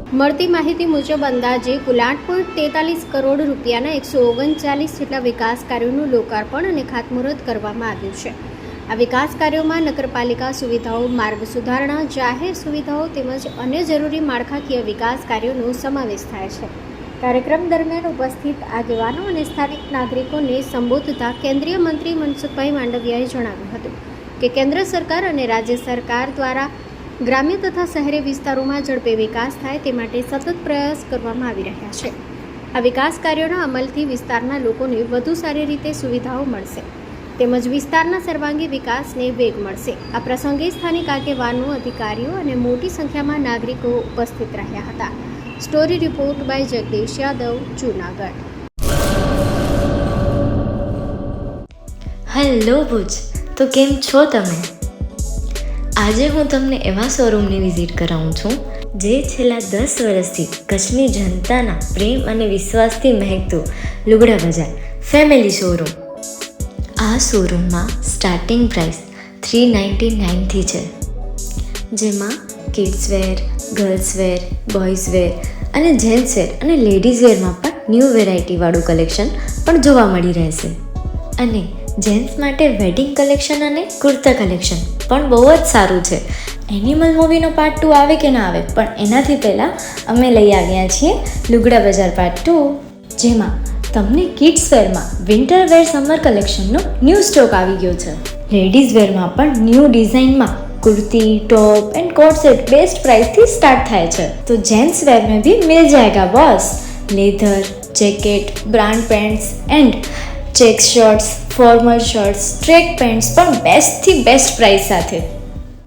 મળતી માહિતી મુજબ અંદાજે કુલ 8.43 કરોડ રૂપિયાના 139 જેટલા વિકાસ કાર્યોનું લોકાર્પણ અને ખાતમુહૂર્ત કરવામાં આવ્યું છે. આ વિકાસ કાર્યોમાં નગરપાલિકા સુવિધાઓ, માર્ગ સુધારણા, જાહેર સુવિધાઓ તેમજ અન્ય જરૂરી માળખાકીય વિકાસ કાર્યોનો સમાવેશ થાય છે. કાર્યક્રમ દરમિયાન ઉપસ્થિત આગેવાનો અને સ્થાનિક નાગરિકોને સંબોધતા કેન્દ્રીય મંત્રી મનસુખભાઈ માંડવિયાએ જણાવ્યું હતું કે કેન્દ્ર સરકાર અને રાજ્ય સરકાર દ્વારા ગ્રામ્ય તથા શહેરી વિસ્તારોમાં ઝડપે વિકાસ થાય તે માટે સતત પ્રયાસ કરવામાં આવી રહ્યા છે. આ વિકાસ કાર્યોના અમલથી વિસ્તારના લોકોને વધુ સારી રીતે સુવિધાઓ મળશે તેમજ વિસ્તારના સર્વાંગી વિકાસને વેગ મળશે. આ પ્રસંગે સ્થાનિક આગેવાનો, અધિકારીઓ અને મોટી સંખ્યામાં નાગરિકો ઉપસ્થિત રહ્યા હતા. Story report by Jagdish Yadav, Junagadh. Hello Bhuj, તો કેમ છો તમે? આજે હું તમને એવા શોરૂમની વિઝિટ કરાવું છું જે છેલ્લા 10 વર્ષથી કચ્છની જનતાના પ્રેમ અને વિશ્વાસથી મહેકતું લુગડા બજાર ફેમિલી શોરૂમ. આ શોરૂમમાં સ્ટાર્ટિંગ પ્રાઇસ 399થી છે, જેમાં kids wear, girls wear, boys wear અને જેન્ટ્સ વેર અને લેડીઝ વેરમાં પણ ન્યૂ વેરાયટીવાળું કલેક્શન પણ જોવા મળી રહેશે. અને જેન્ટ્સ માટે વેડિંગ કલેક્શન અને કુર્તા કલેક્શન પણ બહુ જ સારું છે. એનિમલ મૂવીનો પાર્ટ 2 આવે કે ના આવે, પણ એનાથી પહેલાં અમે લઈ આવ્યા છીએ લુગડા બજાર પાર્ટ 2, જેમાં તમને કિડ્સ વેરમાં વિન્ટર વેર સમર કલેક્શનનો ન્યૂ સ્ટોક આવી ગયો છે. લેડીઝ વેરમાં પણ ન્યૂ ડિઝાઇનમાં kurti, top and coat set best price थी स्टार्ट થાય છે. तो जेंट्स वेयर में भी मिल जाएगा boss. Leather, jacket, brand pants and check shirts, formal shirts, track pants પણ બેસ્ટથી બેસ્ટ પ્રાઇસ સાથે.